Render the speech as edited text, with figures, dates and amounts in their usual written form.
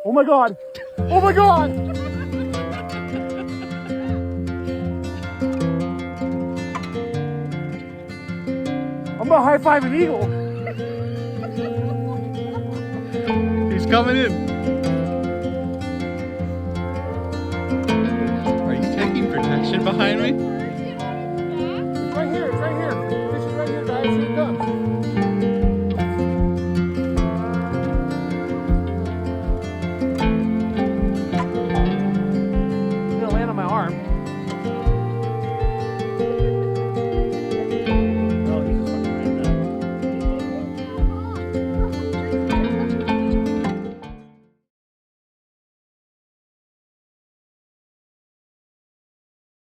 Oh my god! Oh my god! I'm gonna high five an eagle. He's coming in. Are you taking protection behind me?